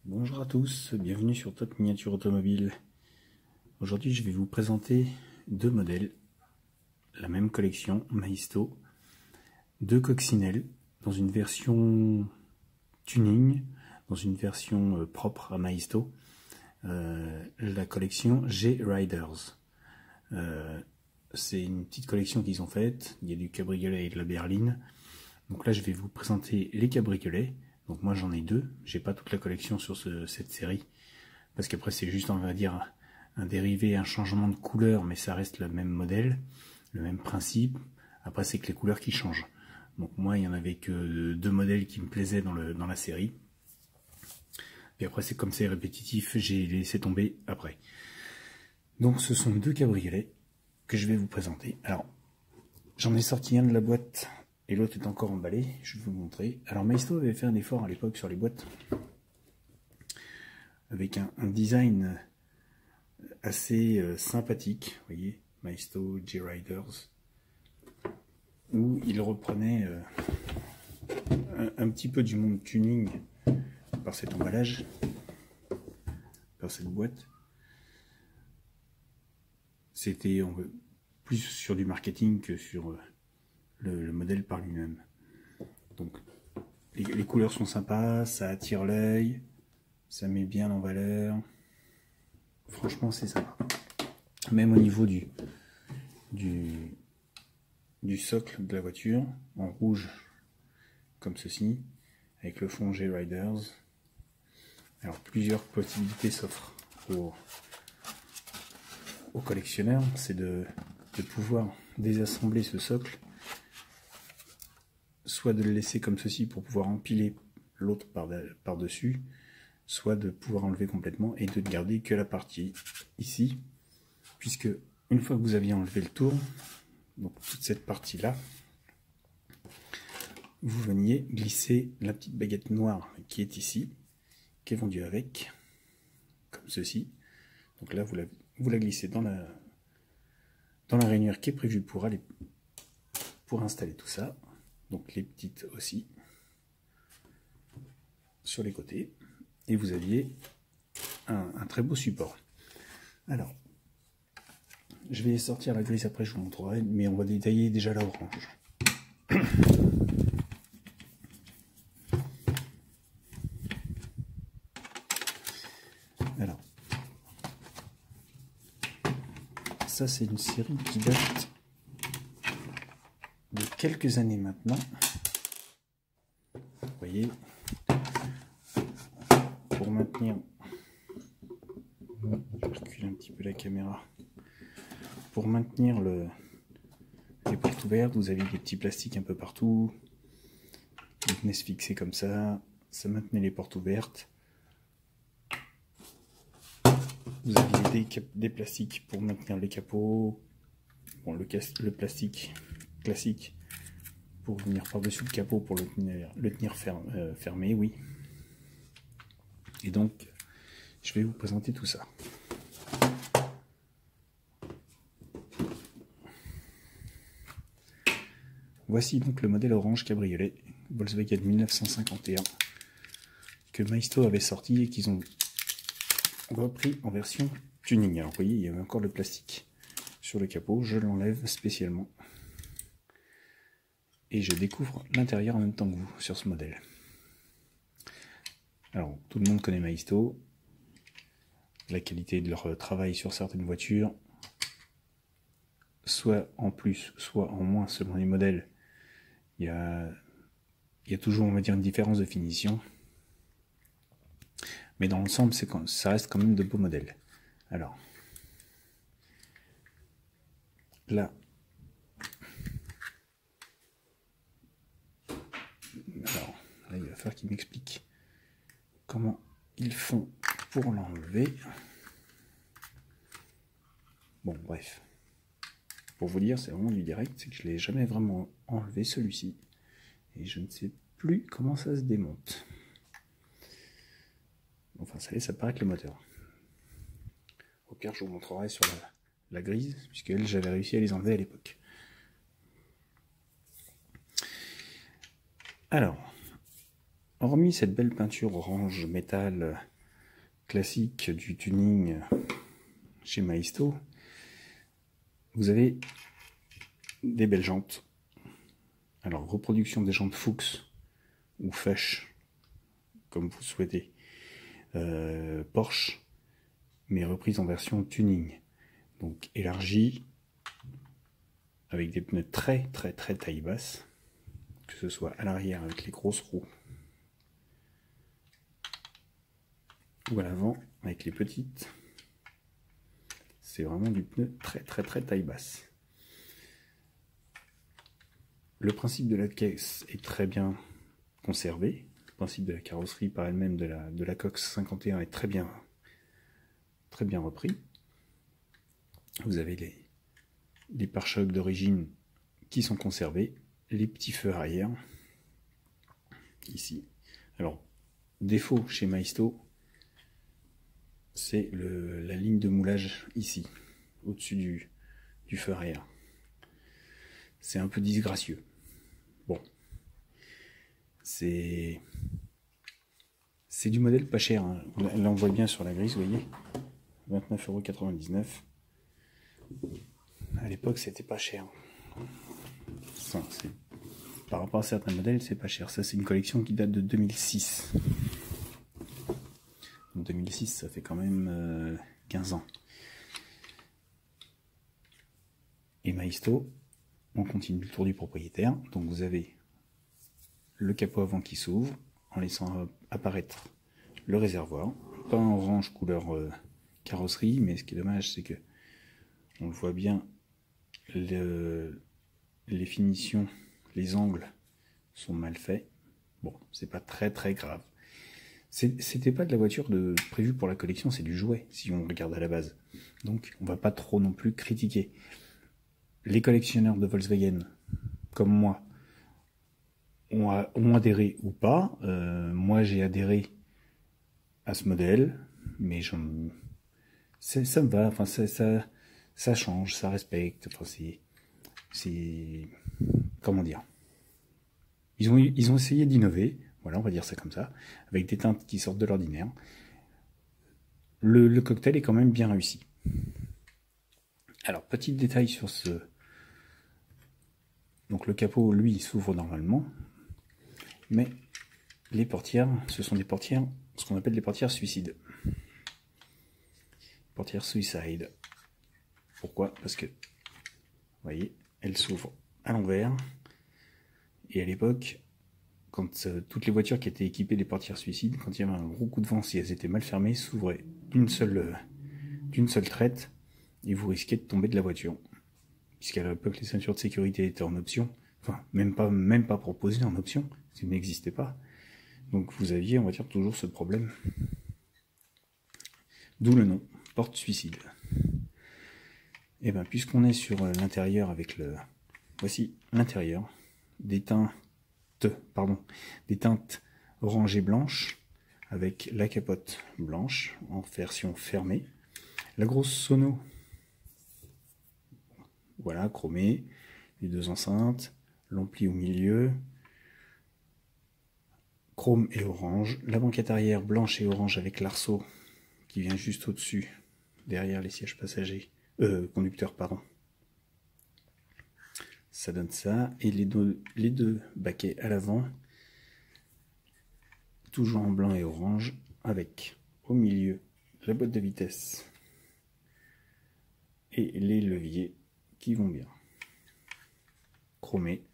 Bonjour à tous, bienvenue sur Top Miniature Automobile. Aujourd'hui je vais vous présenter deux modèles, la même collection, Maisto, deux coccinelles dans une version tuning, dans une version propre à Maisto, la collection G-Riders. C'est une petite collection qu'ils ont faite, il y a du cabriolet et de la berline. Donc là je vais vous présenter les cabriolets. Donc moi j'en ai deux, j'ai pas toute la collection sur cette série, parce qu'après c'est juste on va dire un dérivé, un changement de couleur, mais ça reste le même modèle, le même principe. Après c'est que les couleurs qui changent. Donc moi il y en avait que deux modèles qui me plaisaient dans la série. Puis après c'est comme c'est répétitif, j'ai laissé tomber après. Donc ce sont deux cabriolets que je vais vous présenter. Alors j'en ai sorti un de la boîte et l'autre est encore emballé, je vais vous montrer. Alors Maisto avait fait un effort à l'époque sur les boîtes, avec un design assez sympathique, vous voyez, Maisto G-Riders, où il reprenait un petit peu du monde tuning par cet emballage, par cette boîte. C'était plus sur du marketing que sur le modèle par lui-même. Donc les couleurs sont sympas, ça attire l'œil, ça met bien en valeur. Franchement c'est sympa. Même au niveau du socle de la voiture, en rouge comme ceci, avec le fond G-Riders. Alors plusieurs possibilités s'offrent aux collectionneurs, c'est de pouvoir désassembler ce socle, soit de le laisser comme ceci pour pouvoir empiler l'autre par-dessus, soit de pouvoir enlever complètement et de ne garder que la partie ici, puisque une fois que vous aviez enlevé le tour, donc toute cette partie là, vous veniez glisser la petite baguette noire qui est ici, qui est vendue avec, comme ceci. Donc là vous la glissez dans la rainure qui est prévue pour installer tout ça. Donc les petites aussi sur les côtés, et vous aviez un très beau support. Alors je vais sortir la grise après, je vous montrerai, mais on va détailler déjà la orange. Alors ça c'est une série qui date de quelques années maintenant. Vous voyez, pour maintenir, je vais reculer un petit peu la caméra, pour maintenir les portes ouvertes, vous avez des petits plastiques un peu partout, ils venaient se fixer comme ça maintenait les portes ouvertes. Vous aviez des plastiques pour maintenir les capots, bon, le plastique classique pour venir par-dessus le capot pour le tenir fermé, oui. Et donc, je vais vous présenter tout ça. Voici donc le modèle orange cabriolet Volkswagen 1951 que Maisto avait sorti et qu'ils ont repris en version tuning. Alors vous voyez, il y avait encore le plastique sur le capot, je l'enlève spécialement et je découvre l'intérieur en même temps que vous sur ce modèle. Alors tout le monde connaît Maisto, la qualité de leur travail sur certaines voitures, soit en plus, soit en moins selon les modèles. Il y a toujours, on va dire, une différence de finition, mais dans l'ensemble ça reste quand même de beaux modèles. Alors là, il va falloir qu'il m'explique comment ils font pour l'enlever. Bon, bref, pour vous dire, c'est vraiment du direct, c'est que je ne l'ai jamais vraiment enlevé celui-ci, et je ne sais plus comment ça se démonte. Enfin, ça y est, ça paraît que le moteur. Au pire, je vous montrerai sur la grise, puisque j'avais réussi à les enlever à l'époque. Alors, hormis cette belle peinture orange métal classique du tuning chez Maisto, vous avez des belles jantes. Alors, reproduction des jantes Fuchs ou Fesch, comme vous souhaitez. Porsche, mais reprise en version tuning. Donc élargie, avec des pneus très taille basse, que ce soit à l'arrière avec les grosses roues, ou à l'avant avec les petites. C'est vraiment du pneu très taille basse. Le principe de la caisse est très bien conservé. Le principe de la carrosserie par elle-même de la Cox 51 est très bien repris. Vous avez les pare-chocs d'origine qui sont conservés, les petits feux arrière, ici. Alors, défaut chez Maisto, c'est la ligne de moulage ici, au-dessus du feu arrière. C'est un peu disgracieux. Bon, c'est du modèle pas cher, hein. Là on voit bien sur la grille, vous voyez, 29,99 €. À l'époque c'était pas cher. Ça, par rapport à certains modèles, c'est pas cher. Ça c'est une collection qui date de 2006. En 2006, ça fait quand même 15 ans. Et Maisto, on continue le tour du propriétaire. Donc vous avez le capot avant qui s'ouvre, en laissant apparaître le réservoir. Pas en orange couleur carrosserie, mais ce qui est dommage, c'est que on le voit bien, les finitions, les angles sont mal faits. Bon, c'est pas très grave. C'était pas de la voiture prévue pour la collection, c'est du jouet, si on regarde à la base. Donc, on va pas trop non plus critiquer. Les collectionneurs de Volkswagen, comme moi, ont adhéré ou pas. Moi, j'ai adhéré à ce modèle, mais ça me va. Enfin, ça change, ça respecte. Enfin, c'est comment dire. Ils ont essayé d'innover. Voilà, on va dire ça comme ça, avec des teintes qui sortent de l'ordinaire. Le cocktail est quand même bien réussi. Alors, petit détail sur ce... Donc le capot, lui, s'ouvre normalement, mais les portières, ce sont des portières, ce qu'on appelle des portières suicides. Portières suicide. Pourquoi? Parce que, vous voyez, elles s'ouvrent à l'envers, et à l'époque, quand toutes les voitures qui étaient équipées des portières suicides, quand il y avait un gros coup de vent, si elles étaient mal fermées, s'ouvraient d'une seule traite, et vous risquez de tomber de la voiture. Puisqu'à l'époque, les ceintures de sécurité étaient en option, enfin, même pas proposées en option, ça n'existait pas. Donc vous aviez, on va dire, toujours ce problème. D'où le nom, porte suicide. Et bien, puisqu'on est sur l'intérieur avec voici l'intérieur, des teintes orange et blanche, avec la capote blanche en version fermée. La grosse sono, voilà, chromée, les deux enceintes, l'ampli au milieu, chrome et orange, la banquette arrière blanche et orange avec l'arceau qui vient juste au-dessus, derrière les sièges passagers, conducteurs, pardon. Ça donne ça, et les deux baquets à l'avant, toujours en blanc et orange, avec au milieu la boîte de vitesse et les leviers qui vont bien. Chromé.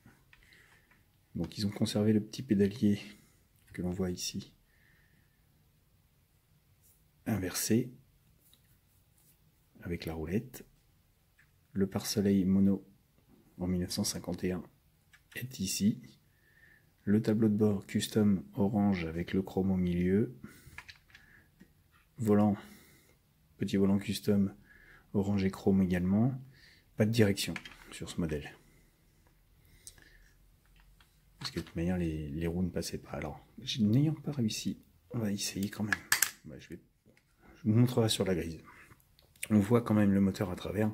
Donc ils ont conservé le petit pédalier que l'on voit ici, inversé, avec la roulette. Le pare-soleil mono en 1951 est ici. Le tableau de bord custom orange avec le chrome au milieu. Volant, petit volant custom orange et chrome également. Pas de direction sur ce modèle. Parce que de toute manière, les roues ne passaient pas. Alors, n'ayant pas réussi, on va essayer quand même. Je vous montrerai sur la grille. On voit quand même le moteur à travers.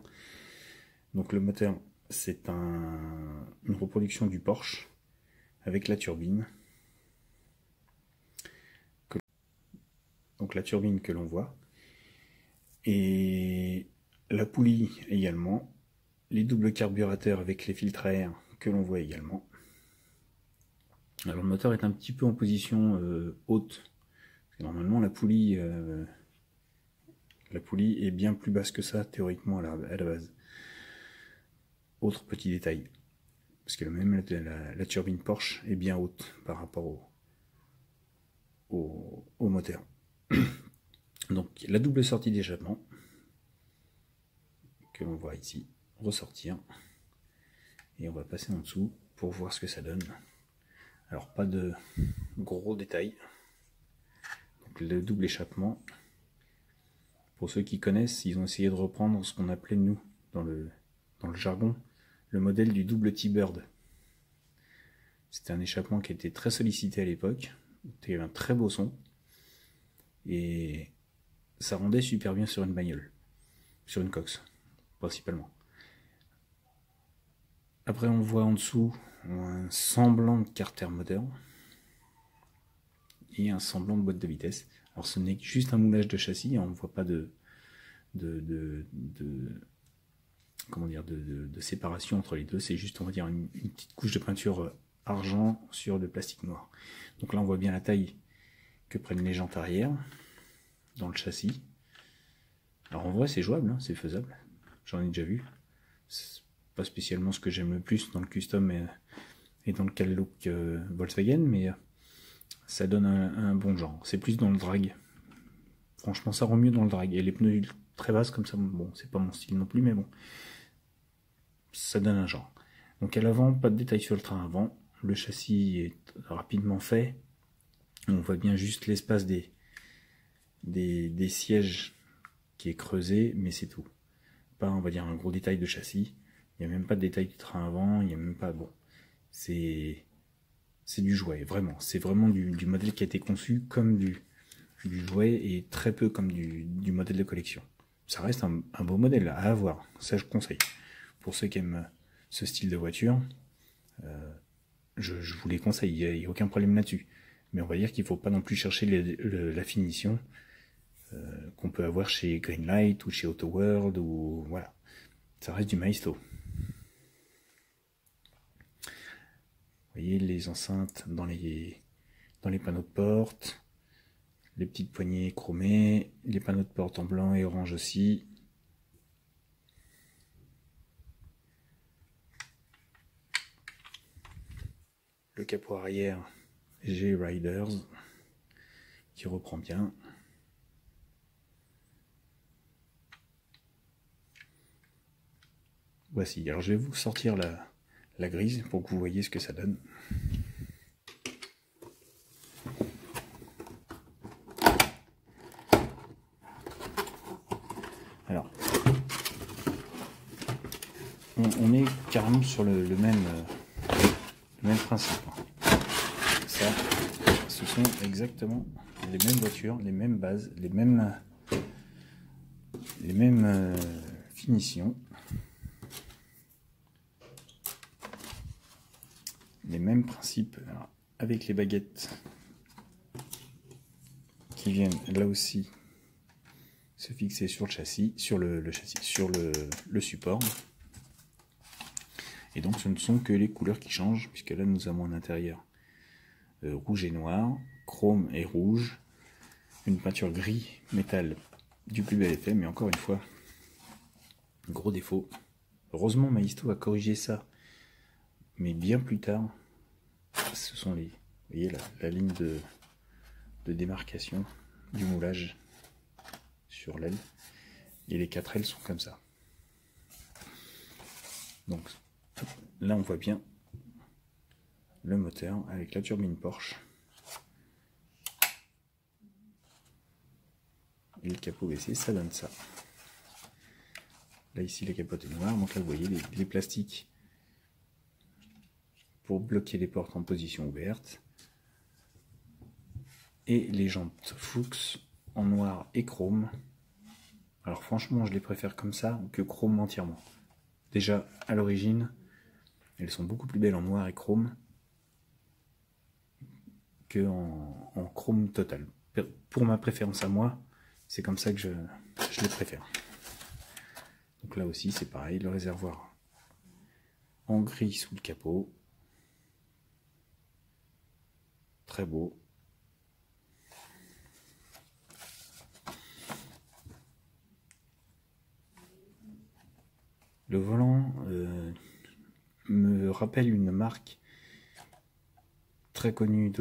Donc le moteur, c'est une reproduction du Porsche avec la turbine. Donc donc la turbine que l'on voit, et la poulie également, les doubles carburateurs avec les filtres à air que l'on voit également. Alors le moteur est un petit peu en position haute, parce que normalement la poulie est bien plus basse que ça théoriquement à la base. Autre petit détail, parce que même la turbine Porsche est bien haute par rapport au moteur. Donc la double sortie d'échappement que l'on voit ici ressortir, et on va passer en dessous pour voir ce que ça donne. Alors pas de gros détails. Donc, le double échappement, pour ceux qui connaissent, ils ont essayé de reprendre ce qu'on appelait nous dans le jargon le modèle du double T-Bird. C'était un échappement qui était très sollicité à l'époque, il y avait un très beau son, et ça rendait super bien sur une bagnole, sur une Cox, principalement. Après on voit en dessous un semblant de carter moteur, et un semblant de boîte de vitesse. Alors ce n'est juste un moulage de châssis, on ne voit pas de séparation entre les deux, c'est juste, on va dire, une petite couche de peinture argent sur le plastique noir. Donc là on voit bien la taille que prennent les jantes arrière dans le châssis. Alors en vrai c'est jouable, hein, c'est faisable, j'en ai déjà vu. C'est pas spécialement ce que j'aime le plus dans le custom et dans le Cal-Look Volkswagen, mais ça donne un bon genre. C'est plus dans le drag. Franchement ça rend mieux dans le drag. Et les pneus très basses comme ça, bon c'est pas mon style non plus, mais bon, ça donne un genre. Donc à l'avant, pas de détails sur le train avant. Le châssis est rapidement fait. On voit bien juste l'espace des sièges qui est creusé, mais c'est tout. Pas, on va dire, un gros détail de châssis. Il n'y a même pas de détail du train avant. Il n'y a même pas... Bon, c'est du jouet, vraiment. C'est vraiment du modèle qui a été conçu comme du jouet et très peu comme du modèle de collection. Ça reste un beau modèle à avoir. Ça, je conseille. Pour ceux qui aiment ce style de voiture, je vous les conseille, il n'y a aucun problème là-dessus. Mais on va dire qu'il ne faut pas non plus chercher la finition qu'on peut avoir chez Greenlight ou chez AutoWorld, ou voilà. Ça reste du Maisto. Vous voyez les enceintes dans les panneaux de porte, les petites poignées chromées, les panneaux de porte en blanc et orange aussi. Le capot arrière G-Riders qui reprend bien. Voici, alors je vais vous sortir la grise pour que vous voyez ce que ça donne. Alors, on est carrément sur le même principe. Ça, ce sont exactement les mêmes voitures, les mêmes bases, les mêmes finitions, les mêmes principes. Alors, avec les baguettes qui viennent là aussi se fixer sur le châssis, sur le support. Et donc ce ne sont que les couleurs qui changent, puisque là nous avons un intérieur rouge et noir, chrome et rouge, une peinture gris métal du plus bel effet, mais encore une fois, gros défaut. Heureusement Maisto a corrigé ça, mais bien plus tard. Ce sont vous voyez la ligne de démarcation du moulage sur l'aile, et les 4 ailes sont comme ça. Donc là on voit bien le moteur avec la turbine Porsche et le capot baissé, ça donne ça. Là ici la capote est noire, donc là vous voyez les plastiques pour bloquer les portes en position ouverte, et les jantes Fuchs en noir et chrome. Alors franchement je les préfère comme ça que chrome entièrement. Déjà à l'origine elles sont beaucoup plus belles en noir et chrome que en chrome total. pour ma préférence à moi, c'est comme ça que je les préfère. Donc là aussi c'est pareil, le réservoir en gris sous le capot. Très beau. Le volant me rappelle une marque très connue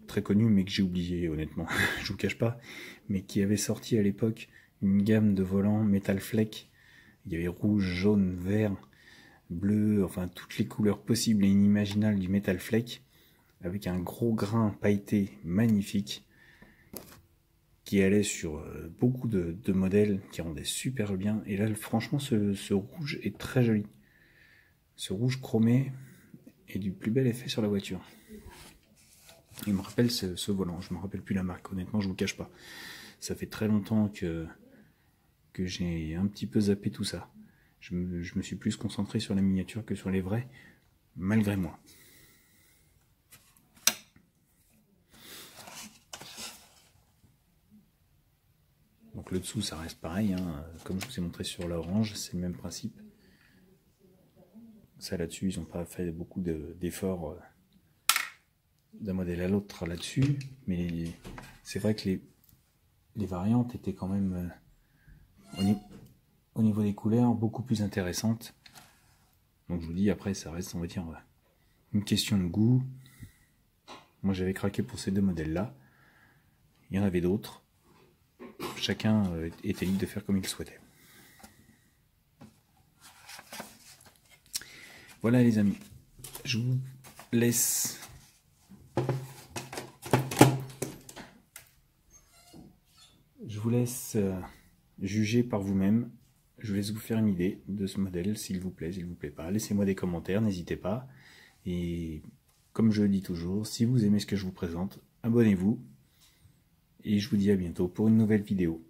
très connue mais que j'ai oublié honnêtement, je vous cache pas, mais qui avait sorti à l'époque une gamme de volants Metal Fleck. Il y avait rouge, jaune, vert, bleu, enfin toutes les couleurs possibles et inimaginables du Metal Fleck, avec un gros grain pailleté magnifique qui allait sur beaucoup de modèles qui rendaient super bien. Et là franchement ce rouge est très joli. Ce rouge chromé est du plus bel effet sur la voiture. Il me rappelle ce volant, je me rappelle plus la marque, honnêtement je vous cache pas. Ça fait très longtemps que j'ai un petit peu zappé tout ça. Je me suis plus concentré sur la miniature que sur les vrais, malgré moi. Donc le dessous ça reste pareil, hein. Comme je vous ai montré sur l'orange, c'est le même principe. Ça là-dessus, ils n'ont pas fait beaucoup d'efforts d'un modèle à l'autre là-dessus, mais c'est vrai que les variantes étaient quand même au niveau des couleurs beaucoup plus intéressantes. Donc je vous dis, après ça reste, on va dire, une question de goût. Moi j'avais craqué pour ces deux modèles là, il y en avait d'autres, chacun était libre de faire comme il souhaitait. Voilà les amis, je vous laisse juger par vous-même. Je vous laisse vous faire une idée de ce modèle, s'il vous plaît, s'il vous plaît pas. Laissez-moi des commentaires, n'hésitez pas. Et comme je le dis toujours, si vous aimez ce que je vous présente, abonnez-vous. Et je vous dis à bientôt pour une nouvelle vidéo.